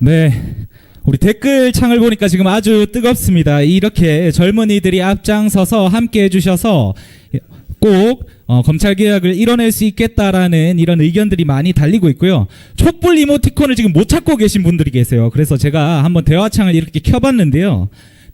네, 우리 댓글창을 보니까 지금 아주 뜨겁습니다. 이렇게 젊은이들이 앞장서서 함께 해주셔서 꼭 검찰개혁을 이뤄낼 수 있겠다라는 이런 의견들이 많이 달리고 있고요. 촛불 이모티콘을 지금 못 찾고 계신 분들이 계세요. 그래서 제가 한번 대화창을 이렇게 켜봤는데요.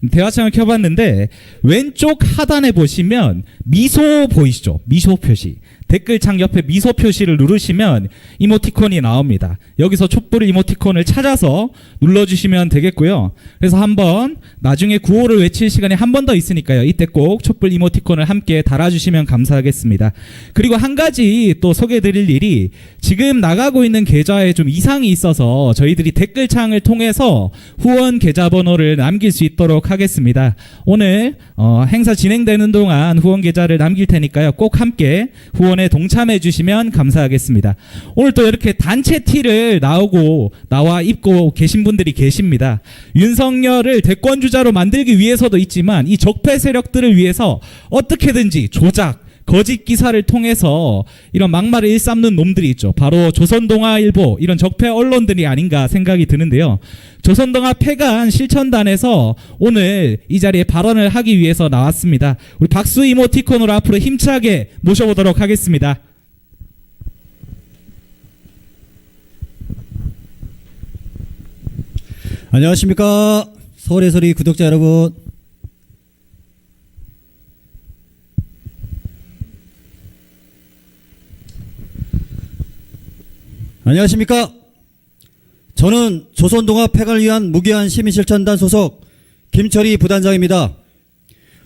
대화창을 켜봤는데 왼쪽 하단에 보시면 미소 보이시죠? 미소 표시. 댓글창 옆에 미소 표시를 누르시면 이모티콘이 나옵니다. 여기서 촛불 이모티콘을 찾아서 눌러주시면 되겠고요. 그래서 한번 나중에 구호를 외칠 시간이 한 번 더 있으니까요. 이때 꼭 촛불 이모티콘을 함께 달아주시면 감사하겠습니다. 그리고 한 가지 또 소개해드릴 일이 지금 나가고 있는 계좌에 좀 이상이 있어서 저희들이 댓글창을 통해서 후원 계좌번호를 남길 수 있도록 하겠습니다. 오늘 행사 진행되는 동안 후원 계좌를 남길 테니까요. 꼭 함께 후원에 동참해 주시면 감사하겠습니다. 오늘 또 이렇게 단체 티를 나와 입고 계신 분들이 계십니다. 윤석열을 대권주자로 만들기 위해서도 있지만 이 적폐 세력들을 위해서 어떻게든지 조작, 거짓 기사를 통해서 이런 막말을 일삼는 놈들이 있죠. 바로 조선동아일보 이런 적폐 언론들이 아닌가 생각이 드는데요. 조선동아 폐간 실천단에서 오늘 이 자리에 발언을 하기 위해서 나왔습니다. 우리 박수 이모티콘으로 앞으로 힘차게 모셔보도록 하겠습니다. 안녕하십니까. 서울의 소리 구독자 여러분. 안녕하십니까. 저는 조선동아 폐간을 위한 무기한 시민실천단 소속 김철희 부단장입니다.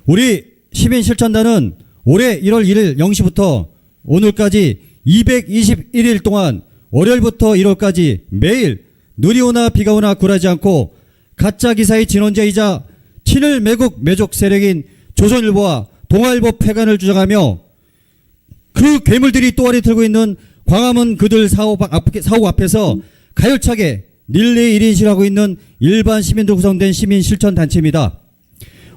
우리 시민실천단은 올해 1월 1일 0시부터 오늘까지 221일 동안 월요일부터 일요일까지 매일 눈이 오나 비가 오나 굴하지 않고 가짜 기사의 진원자이자 친일 매국 매족 세력인 조선일보와 동아일보 폐간을 주장하며 그 괴물들이 또아리 들고 있는 광화문 그들 사옥 앞에서 가열차게 릴레이 1인실하고 있는 일반 시민들 구성된 시민실천단체입니다.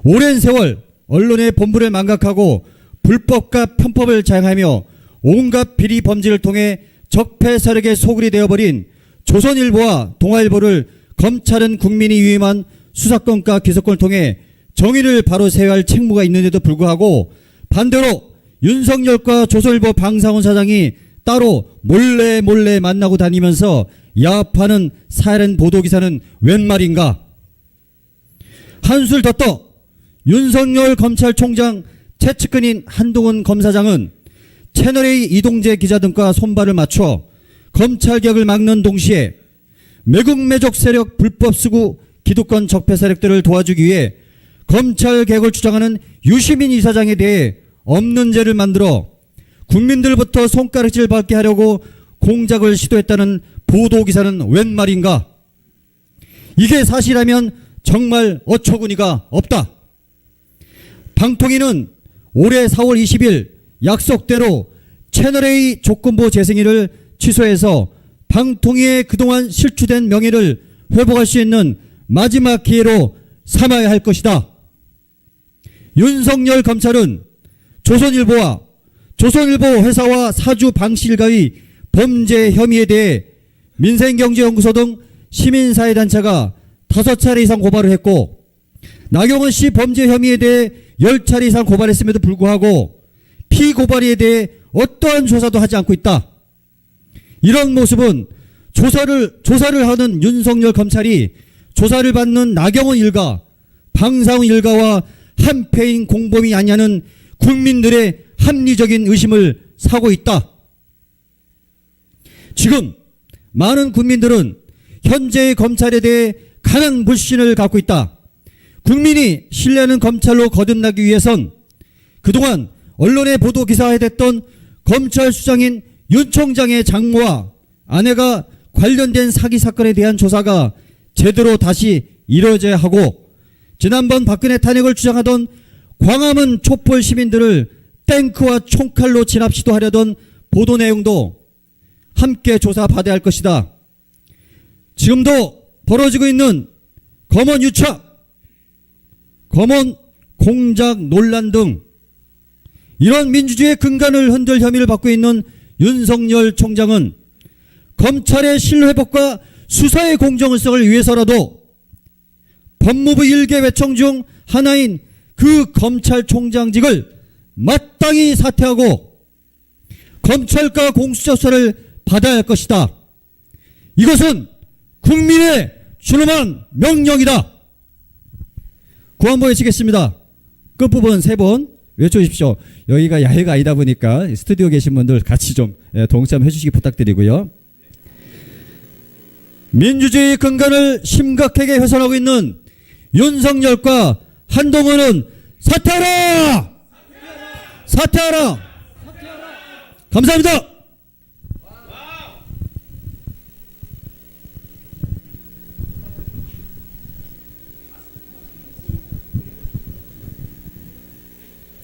오랜 세월 언론의 본분을 망각하고 불법과 편법을 자행하며 온갖 비리 범죄를 통해 적폐 세력의 소굴이 되어버린 조선일보와 동아일보를 검찰은 국민이 위임한 수사권과 기소권을 통해 정의를 바로 세워야 할 책무가 있는데도 불구하고 반대로 윤석열과 조선일보 방상훈 사장이 따로 몰래 만나고 다니면서 야합하는 사이렌 보도기사는 웬 말인가. 한술 더 떠 윤석열 검찰총장 최측근인 한동훈 검사장은 채널A 이동재 기자 등과 손발을 맞춰 검찰개혁을 막는 동시에 매국 매족 세력 불법 수구 기득권 적폐 세력들을 도와주기 위해 검찰개혁을 주장하는 유시민 이사장에 대해 없는 죄를 만들어 국민들부터 손가락질 받게 하려고 공작을 시도했다는 보도기사는 웬 말인가. 이게 사실이라면 정말 어처구니가 없다. 방통위는 올해 4월 20일 약속대로 채널A 조건부 재승인을 취소해서 방통위의 그동안 실추된 명예를 회복할 수 있는 마지막 기회로 삼아야 할 것이다. 윤석열 검찰은 조선일보와 조선일보 회사와 사주 방실과의 범죄 혐의에 대해 민생경제연구소 등 시민사회단체가 5차례 이상 고발을 했고 나경원 씨 범죄 혐의에 대해 10차례 이상 고발했음에도 불구하고 피고발에 대해 어떠한 조사도 하지 않고 있다. 이런 모습은 조사를 하는 윤석열 검찰이 조사를 받는 나경원 일가, 방상훈 일가와 한패인 공범이 아니냐는 국민들의 합리적인 의심을 사고 있다. 지금 많은 국민들은 현재의 검찰에 대해 강한 불신을 갖고 있다. 국민이 신뢰하는 검찰로 거듭나기 위해선 그동안 언론의 보도 기사화에 됐던 검찰 수장인 윤 총장의 장모와 아내가 관련된 사기 사건에 대한 조사가 제대로 다시 이루어져야 하고 지난번 박근혜 탄핵을 주장하던 광화문 촛불 시민들을 탱크와 총칼로 진압 시도하려던 보도 내용도 함께 조사받아야 할 것이다. 지금도 벌어지고 있는 검언 유착, 검언 공작 논란 등 이런 민주주의의 근간을 흔들 혐의를 받고 있는 윤석열 총장은 검찰의 신뢰회복과 수사의 공정성을 위해서라도 법무부 일개 외청 중 하나인 그 검찰총장직을 마땅히 사퇴하고 검찰과 공수처 수사를 받아야 할 것이다. 이것은 국민의 준엄한 명령이다. 구한번 외치겠습니다. 끝부분 3번 외쳐주십시오. 여기가 야외가 아니다 보니까 스튜디오 계신 분들 같이 좀 동참해 주시기 부탁드리고요. 민주주의 근간을 심각하게 훼손하고 있는 윤석열과 한동훈은 사퇴하라! 사퇴하라! 감사합니다.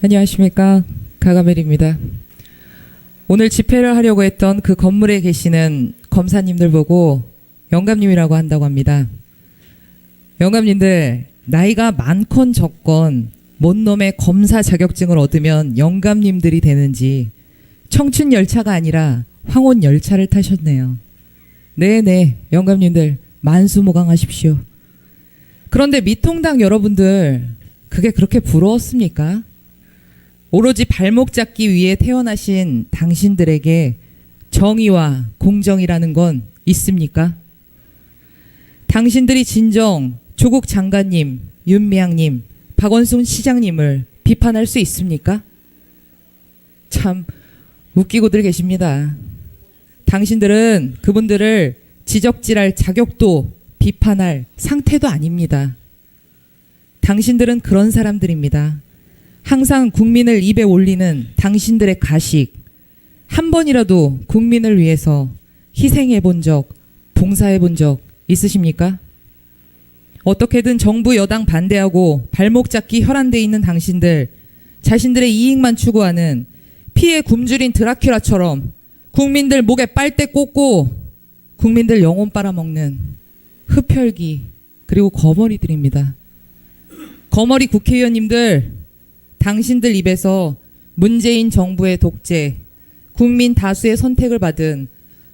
안녕하십니까. 가가멜입니다. 오늘 집회를 하려고 했던 그 건물에 계시는 검사님들 보고 영감님이라고 한다고 합니다. 영감님들, 나이가 많건 적건 뭔 놈의 검사 자격증을 얻으면 영감님들이 되는지 청춘 열차가 아니라 황혼 열차를 타셨네요. 네네, 영감님들 만수무강하십시오. 그런데 미통당 여러분들, 그게 그렇게 부러웠습니까? 오로지 발목 잡기 위해 태어나신 당신들에게 정의와 공정이라는 건 있습니까? 당신들이 진정 조국 장관님, 윤미향님, 박원순 시장님을 비판할 수 있습니까? 참 웃기고들 계십니다. 당신들은 그분들을 지적질할 자격도 비판할 상태도 아닙니다. 당신들은 그런 사람들입니다. 항상 국민을 입에 올리는 당신들의 가식, 한 번이라도 국민을 위해서 희생해 본 적, 봉사해 본 적 있으십니까? 어떻게든 정부 여당 반대하고 발목 잡기 혈안돼 있는 당신들, 자신들의 이익만 추구하는 피에 굶주린 드라큘라처럼 국민들 목에 빨대 꽂고 국민들 영혼 빨아먹는 흡혈귀 그리고 거머리들입니다. 거머리 국회의원님들, 당신들 입에서 문재인 정부의 독재, 국민 다수의 선택을 받은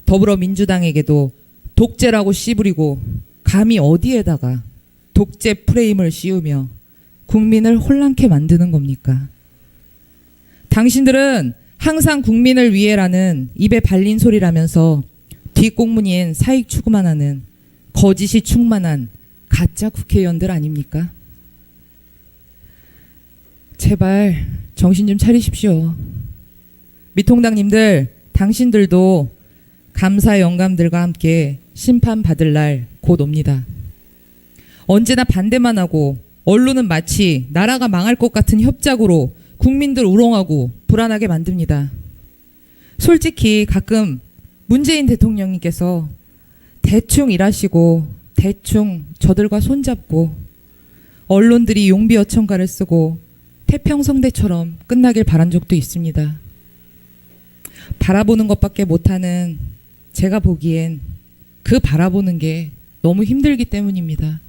더불어민주당에게도 독재라고 씨부리고 감히 어디에다가 독재 프레임을 씌우며 국민을 혼란케 만드는 겁니까? 당신들은 항상 국민을 위해라는 입에 발린 소리라면서 뒷공문인 사익 추구만 하는 거짓이 충만한 가짜 국회의원들 아닙니까? 제발 정신 좀 차리십시오. 미통당님들, 당신들도 감사 영감들과 함께 심판받을 날 곧 옵니다. 언제나 반대만 하고 언론은 마치 나라가 망할 것 같은 협작으로 국민들 우롱하고 불안하게 만듭니다. 솔직히 가끔 문재인 대통령님께서 대충 일하시고 대충 저들과 손잡고 언론들이 용비어천가를 쓰고 태평성대처럼 끝나길 바란 적도 있습니다. 바라보는 것밖에 못하는 제가 보기엔 그 바라보는 게 너무 힘들기 때문입니다.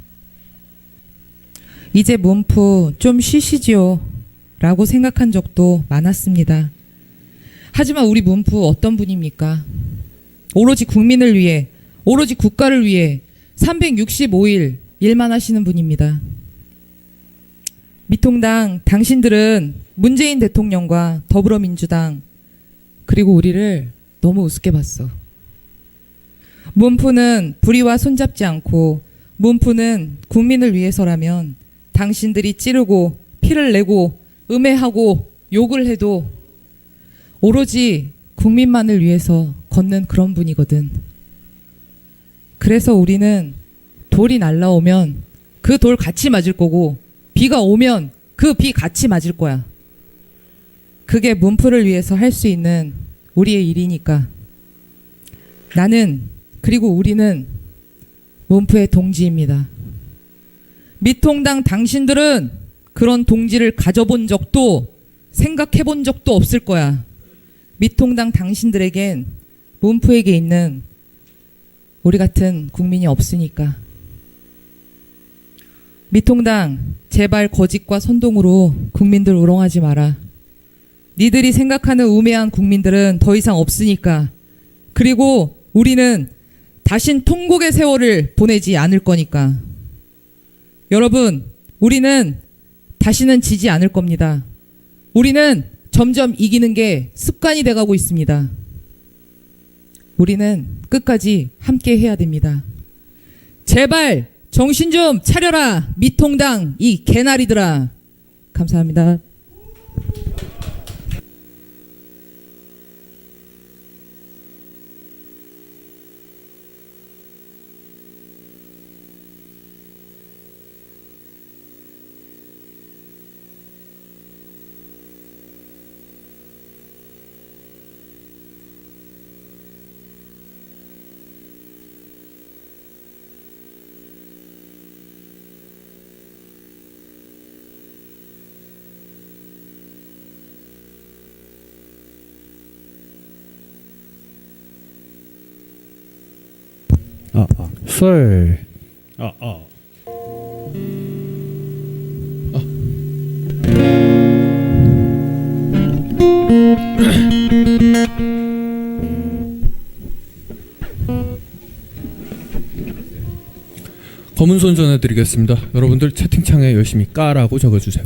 이제 문프 좀 쉬시지요 라고 생각한 적도 많았습니다. 하지만 우리 문프 어떤 분입니까? 오로지 국민을 위해, 오로지 국가를 위해 365일 일만 하시는 분입니다. 미통당, 당신들은 문재인 대통령과 더불어민주당 그리고 우리를 너무 우습게 봤어. 문프는 불의와 손잡지 않고 문프는 국민을 위해서라면 당신들이 찌르고 피를 내고 음해하고 욕을 해도 오로지 국민만을 위해서 걷는 그런 분이거든. 그래서 우리는 돌이 날라오면 그 돌 같이 맞을 거고 비가 오면 그 비 같이 맞을 거야. 그게 문프를 위해서 할 수 있는 우리의 일이니까. 나는 그리고 우리는 문프의 동지입니다. 미통당 당신들은 그런 동지를 가져본 적도 생각해 본 적도 없을 거야. 미통당 당신들에겐 문프에게 있는 우리 같은 국민이 없으니까. 미통당, 제발 거짓과 선동으로 국민들 우롱하지 마라. 니들이 생각하는 우매한 국민들은 더 이상 없으니까. 그리고 우리는 다신 통곡의 세월을 보내지 않을 거니까. 여러분, 우리는 다시는 지지 않을 겁니다. 우리는 점점 이기는 게 습관이 돼가고 있습니다. 우리는 끝까지 함께 해야 됩니다. 제발 정신 좀 차려라, 미통당 이 개나리들아. 감사합니다. 썰. 검은 손 전해드리겠습니다. 여러분들 채팅창에 열심히 까라고 적어주세요.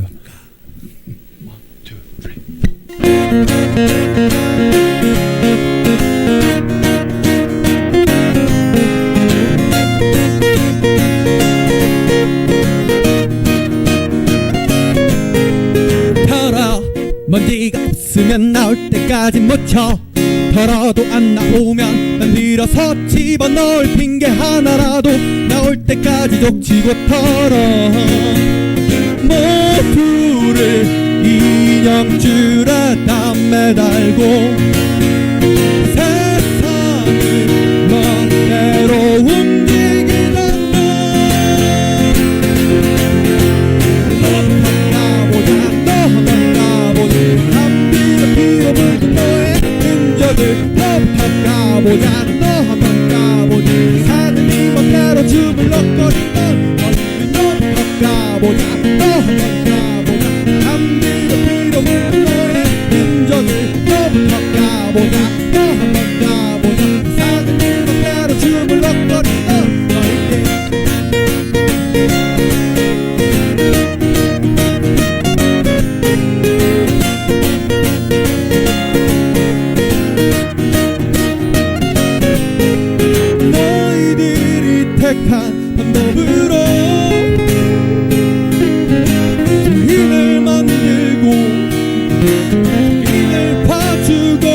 털어 먼지가 없으면 나올 때까지 묻혀 털어도 안 나오면 난 밀어서 집어넣을 핑계 하나라도 나올 때까지 독치고 털어 모두를 인형줄에 다 매달고 세상을 멋대로 움직이는 너 한번 가보자 한비로 피로 물든 너의 흔적을 너부터 가보자 너 한번 가보자 사는 멋대로 주물럭거리던 너부터 가보자 너 한번 가보자 한비로 피로 물든 너의 흔적을 너부터 가보자 너 한번 가보자 사는 멋대로 주물럭거리던 너에게 너희들이 택한 방법으로 주인을 만들고 주인을 봐주고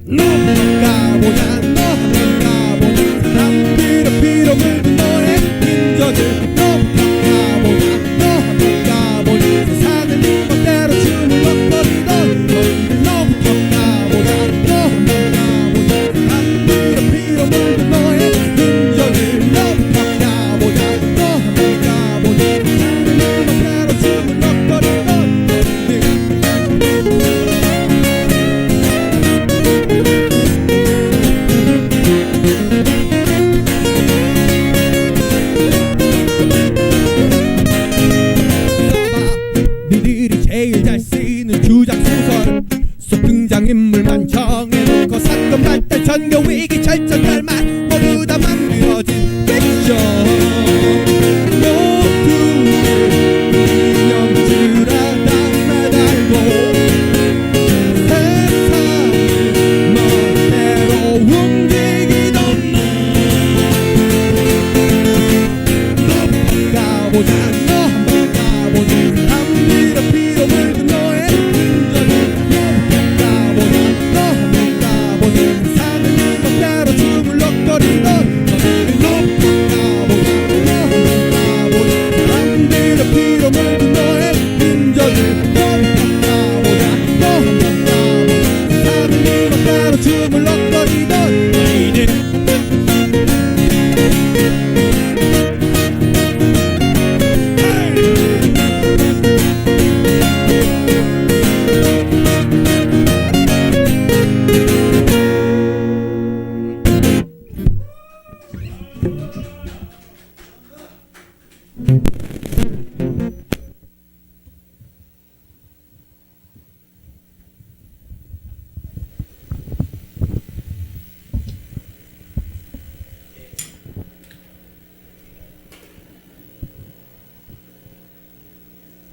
너 한번 가보자 너 한번 가보자 사람들의 피로 물든 너의 흔적을 너부터 가보자 너 한번 가보자 세상을 네 멋대로 주물럭거리던 너희들 너부터 가보자 너 한번 가보자 사람들의 피로 물든 너의 흔적을 너부터 가보자 너 한번 가보자 세상을 네 멋대로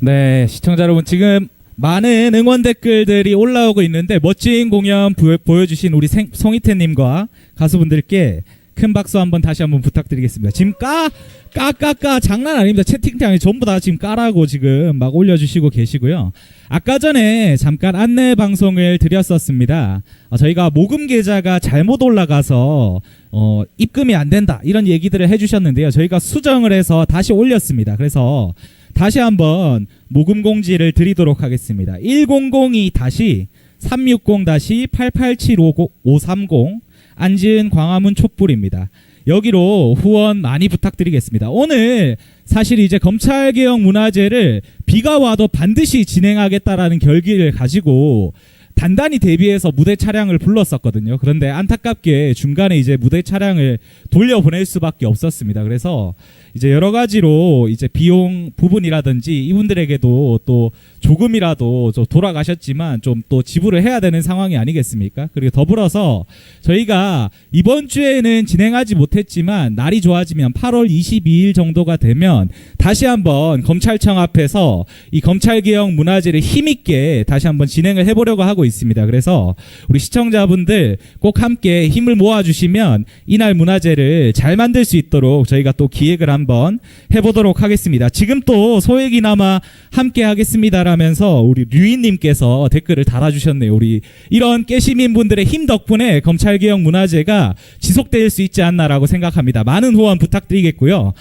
네, 시청자 여러분 지금 많은 응원 댓글들이 올라오고 있는데 멋진 공연 보여주신 우리 송이태님과 가수분들께 큰 박수 다시 한번 부탁드리겠습니다. 지금 까까까 장난 아닙니다. 채팅창에 전부 다 지금 까라고 지금 막 올려주시고 계시고요. 아까 전에 잠깐 안내 방송을 드렸었습니다. 저희가 모금 계좌가 잘못 올라가서 입금이 안 된다 이런 얘기들을 해주셨는데요. 저희가 수정을 해서 다시 올렸습니다. 그래서 다시 한번 모금 공지를 드리도록 하겠습니다. 100-360-887-530 안지은 광화문 촛불입니다. 여기로 후원 많이 부탁드리겠습니다. 오늘 사실 이제 검찰개혁 문화제를 비가 와도 반드시 진행하겠다라는 결기를 가지고 단단히 대비해서 무대 차량을 불렀었거든요. 그런데 안타깝게 중간에 이제 무대 차량을 돌려보낼 수밖에 없었습니다. 그래서 이제 여러 가지로 이제 비용 부분이라든지 이분들에게도 또 조금이라도 좀 돌아가셨지만 좀 또 지불을 해야 되는 상황이 아니겠습니까? 그리고 더불어서 저희가 이번 주에는 진행하지 못했지만 날이 좋아지면 8월 22일 정도가 되면 다시 한번 검찰청 앞에서 이 검찰개혁 문화제를 힘있게 다시 한번 진행을 해보려고 하고 있습니다. 그래서 우리 시청자분들 꼭 함께 힘을 모아주시면 이날 문화제를 잘 만들 수 있도록 저희가 또 기획을 한번 해보도록 하겠습니다. 지금 또 소액이나마 함께 하겠습니다라면서 우리 류인님께서 댓글을 달아주셨네요. 우리 이런 깨시민분들의 힘 덕분에 검찰개혁 문화제가 지속될 수 있지 않나라고 생각합니다. 많은 후원 부탁드리겠고요.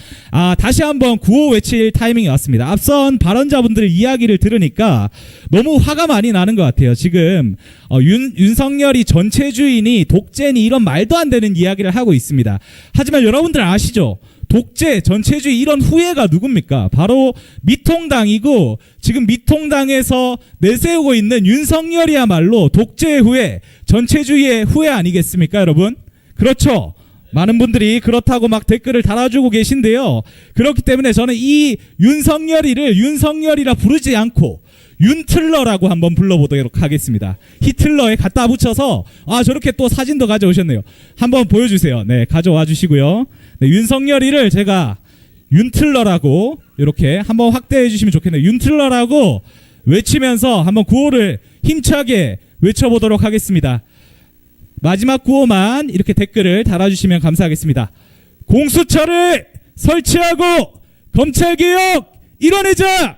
다시 한번 구호 외칠 타이밍이 왔습니다. 앞선 발언자분들의 이야기를 들으니까 너무 화가 많이 나는 것 같아요. 지금 윤석열이 전체주의니 독재니 이런 말도 안 되는 이야기를 하고 있습니다. 하지만 여러분들 아시죠? 독재, 전체주의 이런 후예가 누굽니까? 바로 미통당이고 지금 미통당에서 내세우고 있는 윤석열이야말로 독재의 후예, 전체주의의 후예 아니겠습니까, 여러분? 그렇죠? 많은 분들이 그렇다고 막 댓글을 달아주고 계신데요. 그렇기 때문에 저는 이 윤석열이를 윤석열이라 부르지 않고 윤틀러라고 한번 불러보도록 하겠습니다. 히틀러에 갖다 붙여서 저렇게 또 사진도 가져오셨네요. 한번 보여주세요. 네, 가져와 주시고요. 네, 윤석열이를 제가 윤틀러라고 이렇게 한번 확대해 주시면 좋겠네요. 윤틀러라고 외치면서 한번 구호를 힘차게 외쳐보도록 하겠습니다. 마지막 구호만 이렇게 댓글을 달아주시면 감사하겠습니다. 공수처를 설치하고 검찰개혁 이뤄내자!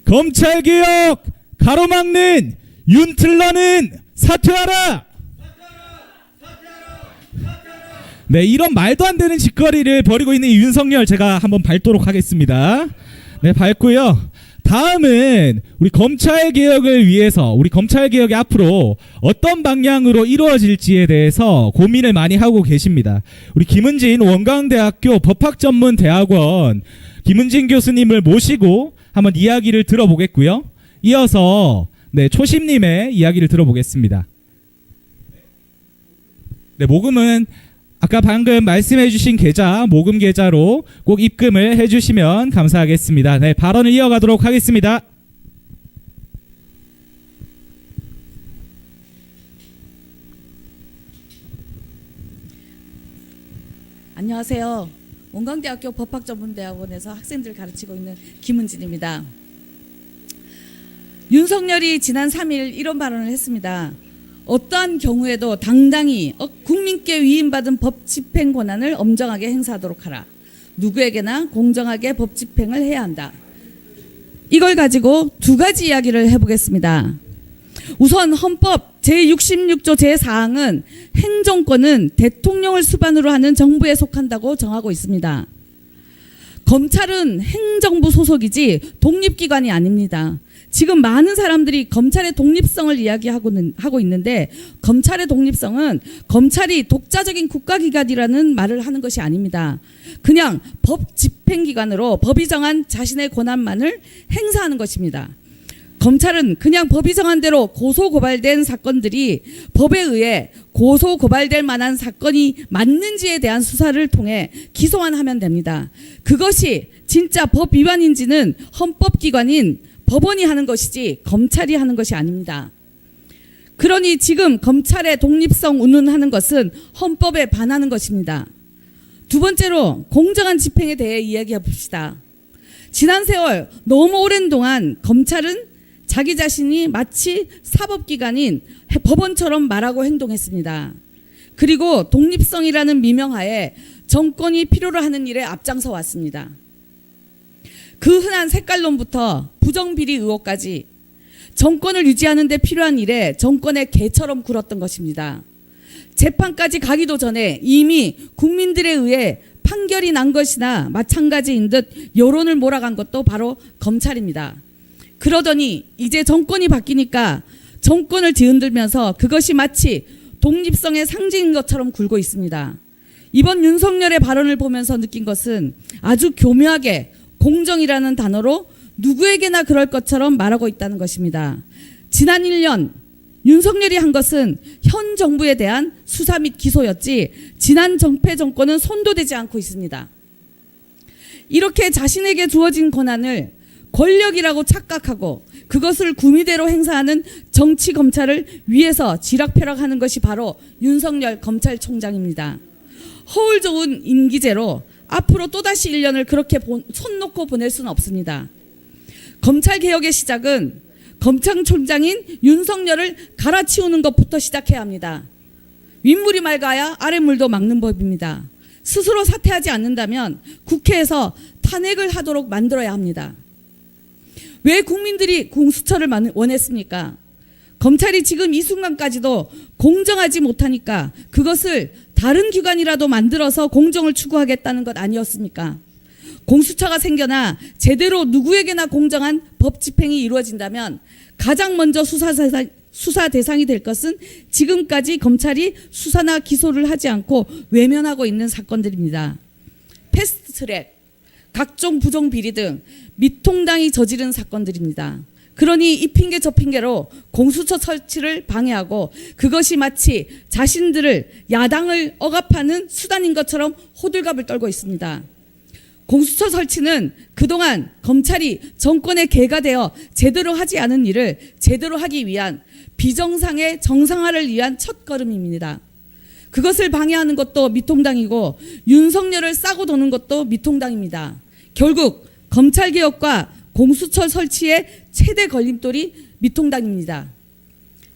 검찰개혁 가로막는 윤틀러는 사퇴하라! 네, 이런 말도 안 되는 짓거리를 벌이고 있는 이 윤석열 제가 한번 밟도록 하겠습니다. 네, 밟고요. 다음은 우리 검찰개혁을 위해서 우리 검찰개혁이 앞으로 어떤 방향으로 이루어질지에 대해서 고민을 많이 하고 계십니다. 우리 김은진 원광대학교 법학전문대학원 김은진 교수님을 모시고 한번 이야기를 들어보겠고요. 이어서 초심님의 이야기를 들어보겠습니다. 네, 모금은 아까 방금 말씀해주신 계좌, 모금 계좌로 꼭 입금을 해주시면 감사하겠습니다. 네, 발언을 이어가도록 하겠습니다. 안녕하세요. 원광대학교 법학전문대학원에서 학생들을 가르치고 있는 김은진입니다. 윤석열이 지난 3일 이런 발언을 했습니다. 어떠한 경우에도 당당히 국민께 위임받은 법 집행 권한을 엄정하게 행사하도록 하라. 누구에게나 공정하게 법 집행을 해야 한다. 이걸 가지고 두 가지 이야기를 해보겠습니다. 우선 헌법 제66조 제4항은 행정권은 대통령을 수반으로 하는 정부에 속한다고 정하고 있습니다. 검찰은 행정부 소속이지 독립기관이 아닙니다. 지금 많은 사람들이 검찰의 독립성을 이야기하고 있는데 검찰의 독립성은 검찰이 독자적인 국가기관이라는 말을 하는 것이 아닙니다. 그냥 법 집행기관으로 법이 정한 자신의 권한만을 행사하는 것입니다. 검찰은 그냥 법이 정한 대로 고소고발된 사건들이 법에 의해 고소고발될 만한 사건이 맞는지에 대한 수사를 통해 기소만 하면 됩니다. 그것이 진짜 법 위반인지는 헌법기관인 법원이 하는 것이지 검찰이 하는 것이 아닙니다. 그러니 지금 검찰의 독립성 운운하는 것은 헌법에 반하는 것입니다. 두 번째로 공정한 집행에 대해 이야기해 봅시다. 지난 세월 너무 오랜 동안 검찰은 자기 자신이 마치 사법기관인 법원처럼 말하고 행동했습니다. 그리고 독립성이라는 미명하에 정권이 필요로 하는 일에 앞장서 왔습니다. 그 흔한 색깔론부터 부정비리 의혹까지 정권을 유지하는 데 필요한 일에 정권의 개처럼 굴었던 것입니다. 재판까지 가기도 전에 이미 국민들에 의해 판결이 난 것이나 마찬가지인 듯 여론을 몰아간 것도 바로 검찰입니다. 그러더니 이제 정권이 바뀌니까 정권을 뒤흔들면서 그것이 마치 독립성의 상징인 것처럼 굴고 있습니다. 이번 윤석열의 발언을 보면서 느낀 것은 아주 교묘하게 공정이라는 단어로 누구에게나 그럴 것처럼 말하고 있다는 것입니다. 지난 1년 윤석열이 한 것은 현 정부에 대한 수사 및 기소였지 지난 정패 정권은 손도 대지 않고 있습니다. 이렇게 자신에게 주어진 권한을 권력이라고 착각하고 그것을 구미대로 행사하는 정치 검찰을 위해서 지락펴락하는 것이 바로 윤석열 검찰총장입니다. 허울 좋은 임기제로 앞으로 또다시 1년을 그렇게 손 놓고 보낼 수는 없습니다. 검찰개혁의 시작은 검찰총장인 윤석열을 갈아치우는 것부터 시작해야 합니다. 윗물이 맑아야 아랫물도 막는 법입니다. 스스로 사퇴하지 않는다면 국회에서 탄핵을 하도록 만들어야 합니다. 왜 국민들이 공수처를 원했습니까? 검찰이 지금 이 순간까지도 공정하지 못하니까 그것을 다른 기관이라도 만들어서 공정을 추구하겠다는 것 아니었습니까? 공수처가 생겨나 제대로 누구에게나 공정한 법 집행이 이루어진다면 가장 먼저 수사 대상이 될 것은 지금까지 검찰이 수사나 기소를 하지 않고 외면하고 있는 사건들입니다. 패스트트랙, 각종 부정비리 등 미통당이 저지른 사건들입니다. 그러니 이 핑계 저 핑계로 공수처 설치를 방해하고 그것이 마치 자신들을 야당을 억압하는 수단인 것처럼 호들갑을 떨고 있습니다. 공수처 설치는 그동안 검찰이 정권의 개가 되어 제대로 하지 않은 일을 제대로 하기 위한 비정상의 정상화를 위한 첫걸음입니다. 그것을 방해하는 것도 미통당이고 윤석열을 싸고 도는 것도 미통당입니다. 결국 검찰개혁과 공수처 설치의 최대 걸림돌이 미통당입니다.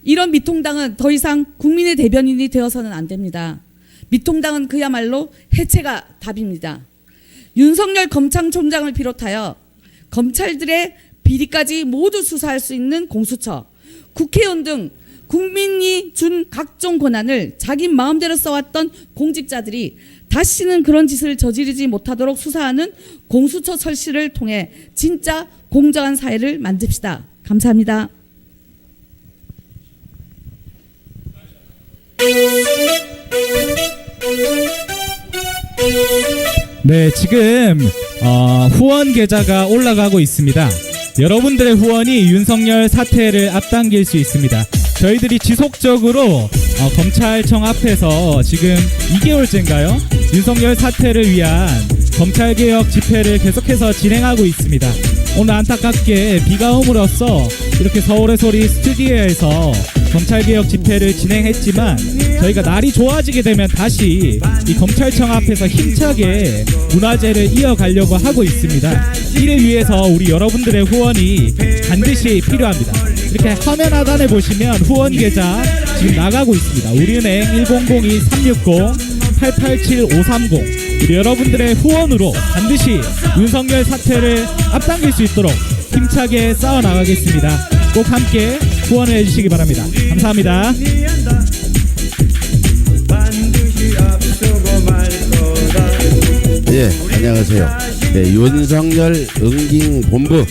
이런 미통당은 더 이상 국민의 대변인이 되어서는 안 됩니다. 미통당은 그야말로 해체가 답입니다. 윤석열 검찰총장을 비롯하여 검찰들의 비리까지 모두 수사할 수 있는 공수처, 국회의원 등 국민이 준 각종 권한을 자기 마음대로 써왔던 공직자들이 다시는 그런 짓을 저지르지 못하도록 수사하는 공수처 설치를 통해 진짜 공정한 사회를 만듭시다. 감사합니다. 네, 지금 후원 계좌가 올라가고 있습니다. 여러분들의 후원이 윤석열 사퇴를 앞당길 수 있습니다. 저희들이 지속적으로 검찰청 앞에서 지금 2개월째인가요? 윤석열 사퇴를 위한 검찰개혁 집회를 계속해서 진행하고 있습니다. 오늘 안타깝게 비가 오므로써 이렇게 서울의 소리 스튜디오에서 검찰개혁 집회를 진행했지만 저희가 날이 좋아지게 되면 다시 이 검찰청 앞에서 힘차게 문화제를 이어가려고 하고 있습니다. 이를 위해서 우리 여러분들의 후원이 반드시 필요합니다. 이렇게 화면 하단에 보시면 후원 계좌 지금 나가고 있습니다. 우리은행 1002-360-887530 우리 여러분들의 후원으로 반드시 윤석열 사퇴를 앞당길 수 있도록 힘차게 싸워나가겠습니다. 꼭 함께 후원을 해주시기 바랍니다. 감사합니다. 예, 안녕하세요. 네, 윤석열 응징본부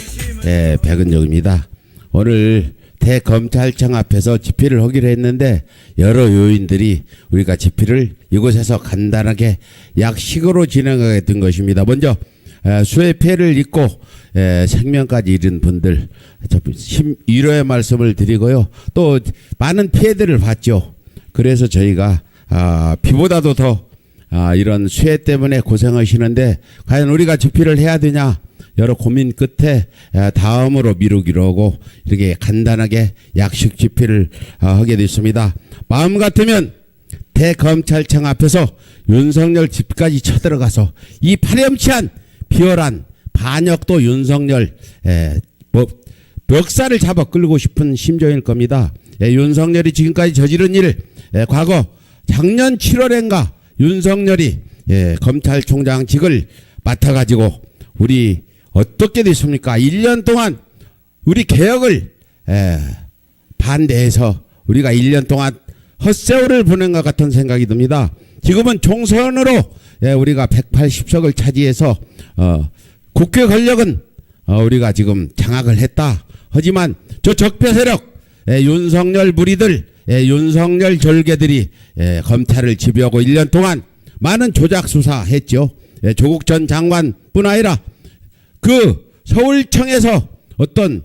백은정입니다. 오늘 대검찰청 앞에서 집회를 하기로 했는데 여러 요인들이 우리가 집회를 이곳에서 간단하게 약식으로 진행하게 된 것입니다. 먼저 수해 피해를 입고 생명까지 잃은 분들 위로의 말씀을 드리고요. 또 많은 피해들을 봤죠. 그래서 저희가 비보다도 더 이런 수해 때문에 고생하시는데 과연 우리가 집회를 해야 되냐 여러 고민 끝에 다음으로 미루기로 하고 이렇게 간단하게 약식 집회를 하게 됐습니다. 마음 같으면 대검찰청 앞에서 윤석열 집까지 쳐들어가서 이 파렴치한 비열한 반역도 윤석열 멱살을 잡아 끌고 싶은 심정일 겁니다. 윤석열이 지금까지 저지른 일, 과거 작년 7월엔가 윤석열이 검찰총장직을 맡아가지고 우리 어떻게 됐습니까? 1년 동안 우리 개혁을 반대해서 우리가 1년 동안 헛세월을 보낸 것 같은 생각이 듭니다. 지금은 총선으로 우리가 180석을 차지해서 국회 권력은 우리가 지금 장악을 했다. 하지만 저 적폐 세력 윤석열 무리들 윤석열 절개들이 검찰을 지배하고 1년 동안 많은 조작 수사했죠. 조국 전 장관뿐 아니라 그 서울청에서 어떤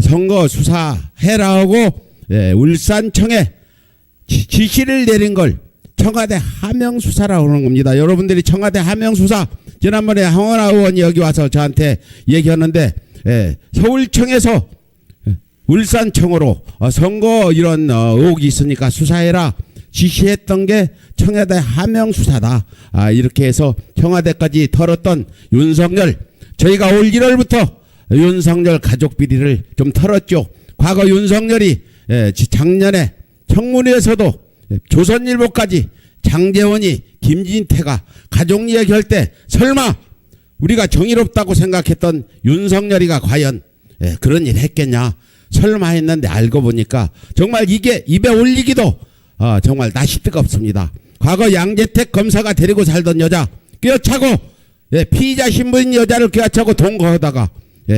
선거 수사해라고 울산청에 지시를 내린 걸 청와대 하명 수사라고 하는 겁니다. 여러분들이 청와대 하명 수사 지난번에 황원하 의원이 여기 와서 저한테 얘기하는데 서울청에서 울산청으로 선거 이런 의혹이 있으니까 수사해라 지시했던 게 청와대 하명 수사다. 이렇게 해서 청와대까지 털었던 윤석열, 저희가 올 1월부터 윤석열 가족 비리를 좀 털었죠. 과거 윤석열이 작년에 청문회에서도 조선일보까지 장제원이 김진태가 가족 얘기할 때 설마 우리가 정의롭다고 생각했던 윤석열이가 과연 그런 일 했겠냐 설마 했는데 알고 보니까 정말 이게 입에 올리기도 정말 낯이 뜨겁습니다. 과거 양재택 검사가 데리고 살던 여자 꿰어차고 피의자 신분인 여자를 꿰어차고 동거하다가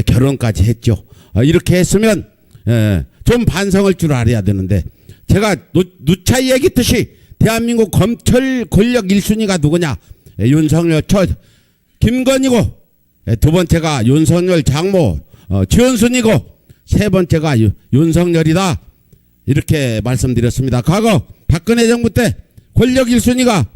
결혼까지 했죠. 이렇게 했으면 좀 반성할 줄 알아야 되는데 제가 누차 얘기했듯이 대한민국 검찰 권력 1순위가 누구냐? 윤석열 김건희고 두 번째가 윤석열 장모 최은순이고 세 번째가 윤석열이다. 이렇게 말씀드렸습니다. 과거 박근혜 정부 때 권력 1순위가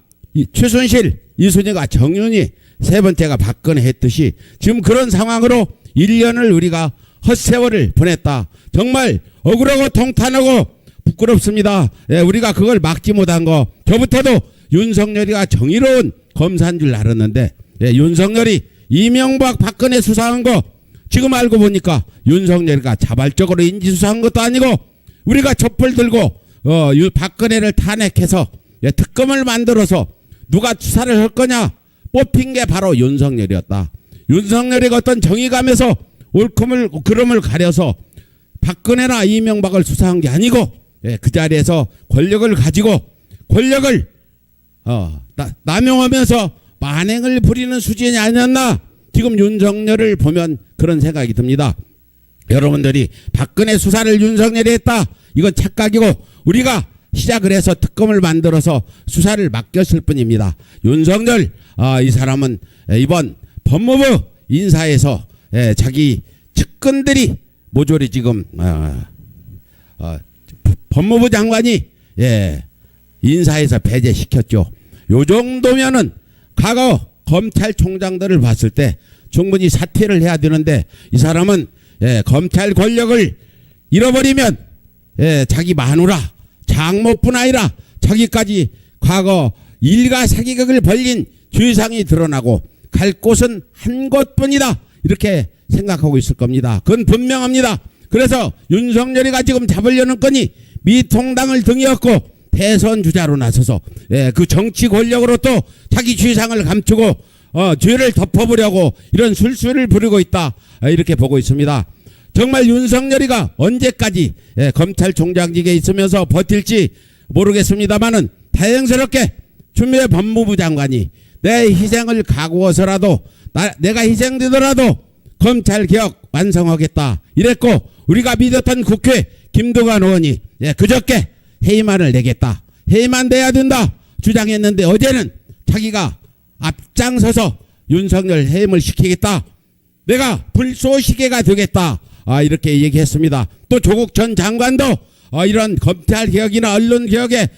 최순실, 2순위가 정윤이, 세 번째가 박근혜 했듯이 지금 그런 상황으로 1년을 우리가 헛세월을 보냈다. 정말 억울하고 통탄하고 부끄럽습니다. 우리가 그걸 막지 못한 거. 저부터도 윤석열이가 정의로운 검사인 줄 알았는데 윤석열이 이명박 박근혜 수사한 거 지금 알고 보니까 윤석열이가 자발적으로 인지수사한 것도 아니고 우리가 촛불 들고 박근혜를 탄핵해서 특검을 만들어서 누가 수사를 할 거냐 뽑힌 게 바로 윤석열이었다. 윤석열이 어떤 정의감에서 옳음을 그름을 가려서 박근혜나 이명박을 수사한 게 아니고 그 자리에서 권력을 가지고 권력을 남용하면서 만행을 부리는 수준이 아니었나. 지금 윤석열을 보면 그런 생각이 듭니다. 여러분들이 박근혜 수사를 윤석열이 했다. 이건 착각이고 우리가 시작을 해서 특검을 만들어서 수사를 맡겼을 뿐입니다. 윤석열 이 사람은 이번 법무부 인사에서 자기 측근들이 모조리 지금 법무부 장관이 인사에서 배제시켰죠. 요 정도면은 과거 검찰총장들을 봤을 때 충분히 사퇴를 해야 되는데 이 사람은 검찰 권력을 잃어버리면 자기 마누라 장모뿐 아니라 자기까지 과거 일가 사기극을 벌린 죄상이 드러나고 갈 곳은 한 곳뿐이다. 이렇게 생각하고 있을 겁니다. 그건 분명합니다. 그래서 윤석열이가 지금 잡으려는 건이 미통당을 등이었고 대선 주자로 나서서 그 정치 권력으로 또 자기 죄상을 감추고 죄를 덮어보려고 이런 술수를 부리고 있다. 이렇게 보고 있습니다. 정말 윤석열이가 언제까지 검찰총장직에 있으면서 버틸지 모르겠습니다만은 다행스럽게 추미애 법무부 장관이 내 희생을 각오해서라도 내가 희생되더라도 검찰개혁 완성하겠다 이랬고 우리가 믿었던 국회 김두관 의원이 그저께 해임안을 내겠다. 해임안 돼야 된다. 주장했는데 어제는 자기가 앞장서서 윤석열 해임을 시키겠다. 내가 불쏘시개가 되겠다. 이렇게 얘기했습니다. 또 조국 전 장관도 이런 검찰개혁이나 언론개혁에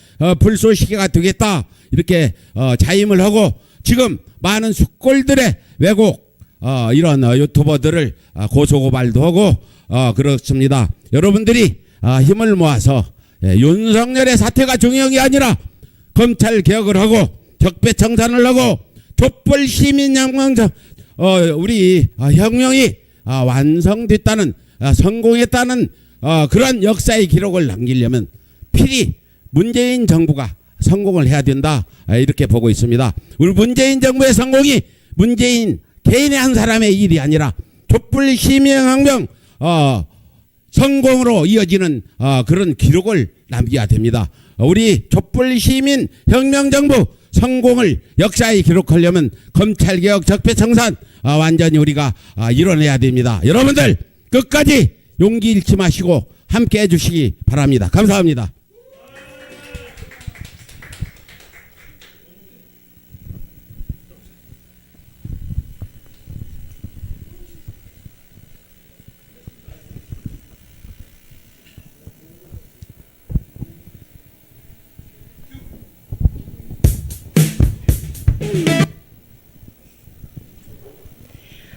불쏘시개가 되겠다. 이렇게 자임을 하고 지금 많은 숙골들의 왜곡 이런 유튜버들을 고소고발도 하고 그렇습니다. 여러분들이 힘을 모아서 윤석열의 사퇴가 중요한 게 아니라 검찰 개혁을 하고 적폐청산을 하고 촛불 시민혁명 우리 혁명이 완성됐다는 성공했다는 그런 역사의 기록을 남기려면 필히 문재인 정부가 성공을 해야 된다 이렇게 보고 있습니다. 우리 문재인 정부의 성공이 문재인 개인의 한 사람의 일이 아니라 촛불 시민혁명 성공으로 이어지는 그런 기록을 남겨야 됩니다. 우리 촛불 시민 혁명 정부 성공을 역사에 기록하려면 검찰개혁 적폐청산 완전히 우리가 이뤄내야 됩니다. 여러분들 끝까지 용기 잃지 마시고 함께 해주시기 바랍니다. 감사합니다.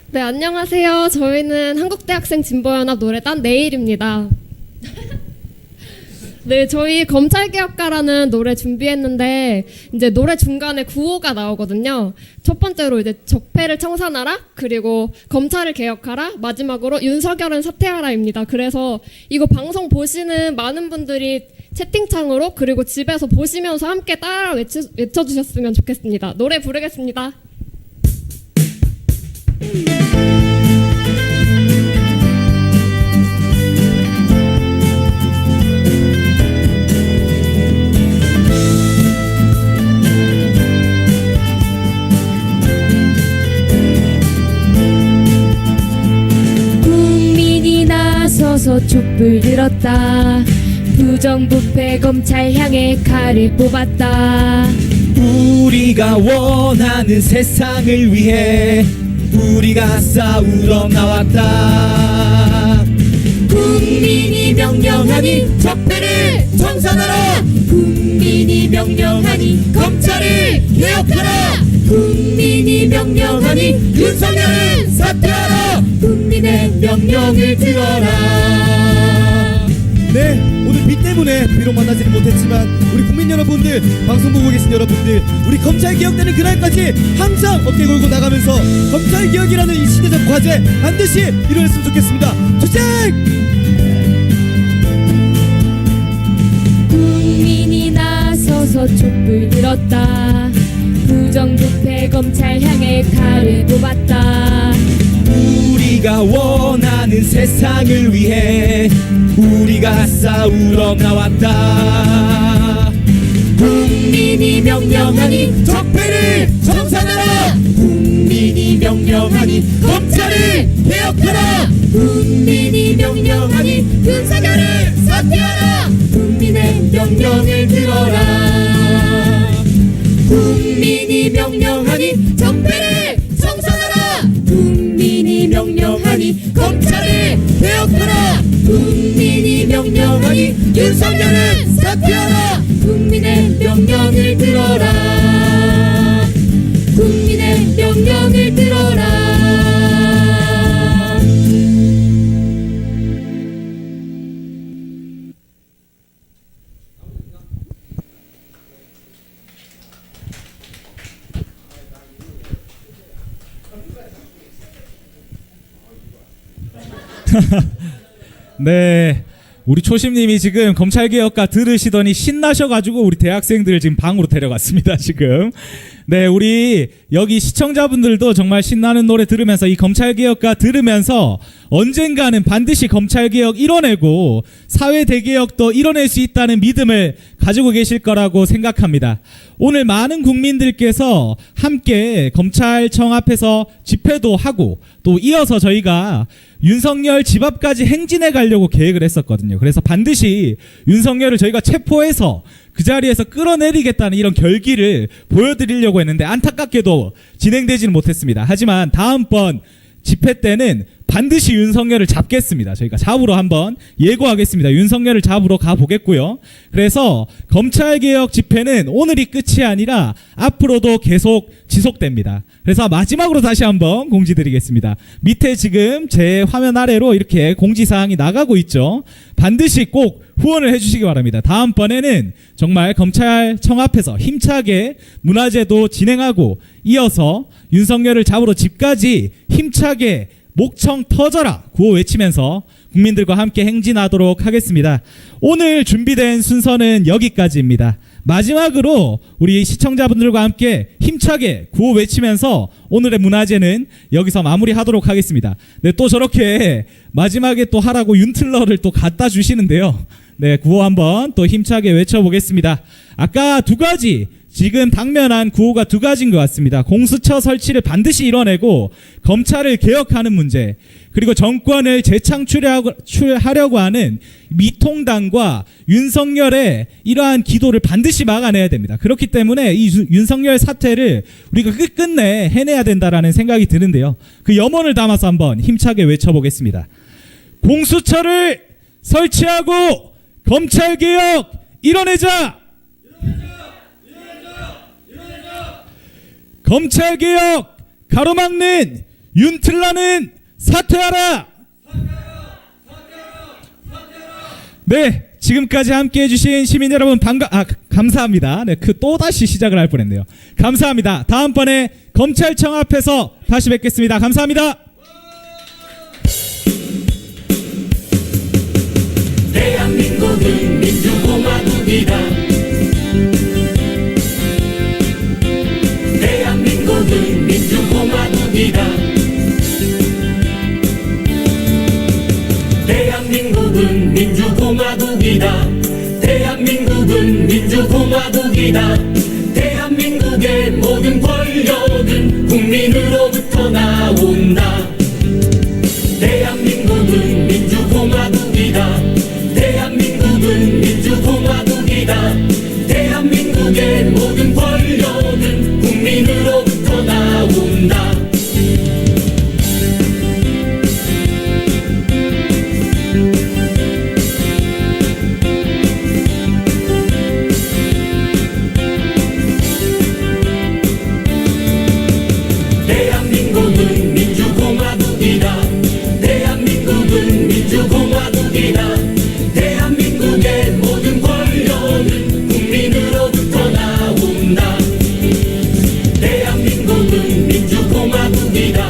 네, 안녕하세요. 저희는 한국대학생 진보연합 노래단 내일입니다. 네, 저희 검찰개혁가라는 노래 준비했는데 이제 노래 중간에 구호가 나오거든요. 첫 번째로 이제 적폐를 청산하라, 그리고 검찰을 개혁하라, 마지막으로 윤석열은 사퇴하라입니다. 그래서 이거 방송 보시는 많은 분들이 채팅창으로 그리고 집에서 보시면서 함께 따라 외쳐주셨으면 좋겠습니다. 노래 부르겠습니다. 국민이 나서서 촛불 들었다. 부정부패 검찰 향해 칼을 뽑았다. 우리가 원하는 세상을 위해 우리가 싸우러 나왔다. 국민이 명령하니 적폐를 청산하라. 국민이 명령하니 검찰을 개혁하라. 국민이 명령하니 윤석열은 사퇴하라. 국민의 명령을 들어라. 네, 오늘 비 때문에 비록 만나지는 못했지만 우리 국민 여러분들, 방송 보고 계신 여러분들, 우리 검찰 개혁되는 그날까지 항상 어깨 걸고 나가면서 검찰 개혁이라는 이 시대적 과제 반드시 이뤄냈으면 좋겠습니다. 투쟁! 국민이 나서서 촛불 들었다. 부정부패 검찰 향해 칼을 뽑았다. 우리가 원하는 세상을 위해 우리가 싸우러 나왔다. 국민이 명령하니 적폐를 청산하라. 국민이 명령하니 검찰을 개혁하라. 국민이 명령하니 윤석열을 사퇴하라. 국민의 명령을 들어라. 국민이 명령하니 적폐를 청산하라. 국민이 명령하니 검찰을 개혁하라. 국민이 명령하니 윤석열을 사퇴하라. 국민의 명령을 들어라. 국민의 명령을 들어라. 네. 우리 초심님이 지금 검찰개혁가 들으시더니 신나셔가지고 우리 대학생들을 지금 방으로 데려갔습니다, 지금. 네, 우리 여기 시청자분들도 정말 신나는 노래 들으면서 이 검찰개혁가 들으면서 언젠가는 반드시 검찰개혁 이뤄내고 사회 대개혁도 이뤄낼 수 있다는 믿음을 가지고 계실 거라고 생각합니다. 오늘 많은 국민들께서 함께 검찰청 앞에서 집회도 하고 또 이어서 저희가 윤석열 집 앞까지 행진해 가려고 계획을 했었거든요. 그래서 반드시 윤석열을 저희가 체포해서 그 자리에서 끌어내리겠다는 이런 결기를 보여드리려고 했는데 안타깝게도 진행되지는 못했습니다. 하지만 다음번 집회 때는 반드시 윤석열을 잡겠습니다. 저희가 잡으러 한번 예고하겠습니다. 윤석열을 잡으러 가보겠고요. 그래서 검찰개혁 집회는 오늘이 끝이 아니라 앞으로도 계속 지속됩니다. 그래서 마지막으로 다시 한번 공지드리겠습니다. 밑에 지금 제 화면 아래로 이렇게 공지사항이 나가고 있죠. 반드시 꼭 후원을 해주시기 바랍니다. 다음번에는 정말 검찰청 앞에서 힘차게 문화제도 진행하고 이어서 윤석열을 잡으러 집까지 힘차게 목청 터져라 구호 외치면서 국민들과 함께 행진하도록 하겠습니다. 오늘 준비된 순서는 여기까지입니다. 마지막으로 우리 시청자분들과 함께 힘차게 구호 외치면서 오늘의 문화제는 여기서 마무리하도록 하겠습니다. 네, 또 저렇게 마지막에 또 하라고 윤틀러를 또 갖다 주시는데요. 네, 구호 한번 또 힘차게 외쳐보겠습니다. 아까 두 가지 지금 당면한 구호가 두 가지인 것 같습니다. 공수처 설치를 반드시 이뤄내고 검찰을 개혁하는 문제, 그리고 정권을 재창출하려고 하는 미통당과 윤석열의 이러한 기도를 반드시 막아내야 됩니다. 그렇기 때문에 이 윤석열 사태를 우리가 끝끝내 해내야 된다라는 생각이 드는데요. 그 염원을 담아서 한번 힘차게 외쳐보겠습니다. 공수처를 설치하고 검찰개혁 이뤄내자! 검찰개혁 가로막는 윤틀라는 사퇴하라! 네, 지금까지 함께해 주신 시민 여러분 감사합니다. 네, 또다시 시작을 할 뻔했네요. 감사합니다. 다음번에 검찰청 앞에서 다시 뵙겠습니다. 감사합니다. 대한민국은 민주공화국이다. 대한민국은 민주공화국이다. 대한민국은 민주공화국이다. 대한민국은 민주공화국이다. 대한민국의 모든 권력은 국민으로부터 나온다. 대한민국은 민주공화국이다. 대한민국은 민주공화국이다. 대한민국의 모든 권력은 국민으로부터 나온다. 대한민국은 민주공화국이다. 대한민국은 민주공화국이다. 대한민국의 모든 권력은 국민으로부터 나온다. 대한민국은 민주공화국이다.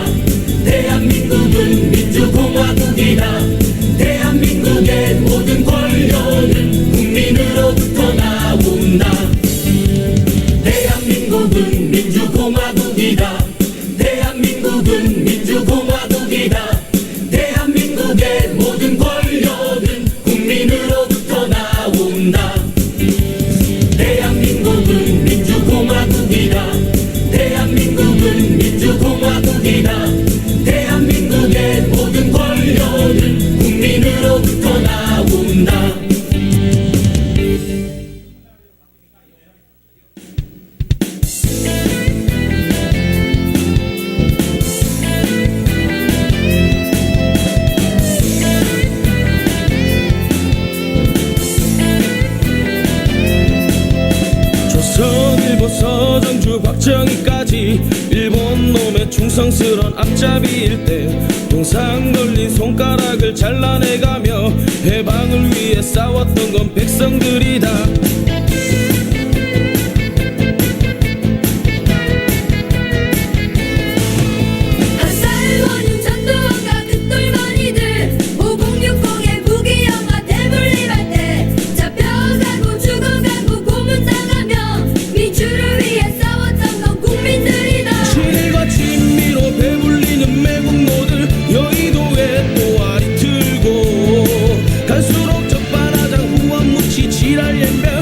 대한민국은 민주공화국이다. 대한민국의 모든 권력은 국민으로부터 나온다. 대한민국은 민주공화국이다. 대한민국은 민주공화국이다. 대한민국의 모든 권력은 국민으로부터 나온다. 대한민국은 민주공화국이다. 대한민국은 민주공화국이다. 대한민국의 모든 권력은 국민으로부터 나온다. 조선일보 서정주 박정희까지 일본 놈의 충성스런 앞잡이일 때 동상 걸린 손가락을 잘라내가며 해방을 위해 싸웠던 건 백성들이다. 한살원인 전두환과 그 똘마니들 5060의 무기영화 대물림할 때 잡혀가고 죽어가고 고문당하며 민주를 위해 싸웠던 건 국민들이다. 진일과 친미로 배불리는 매국노들 여의도에 또아리 틀고 갈수록 적반하장 후원무치 지랄 연병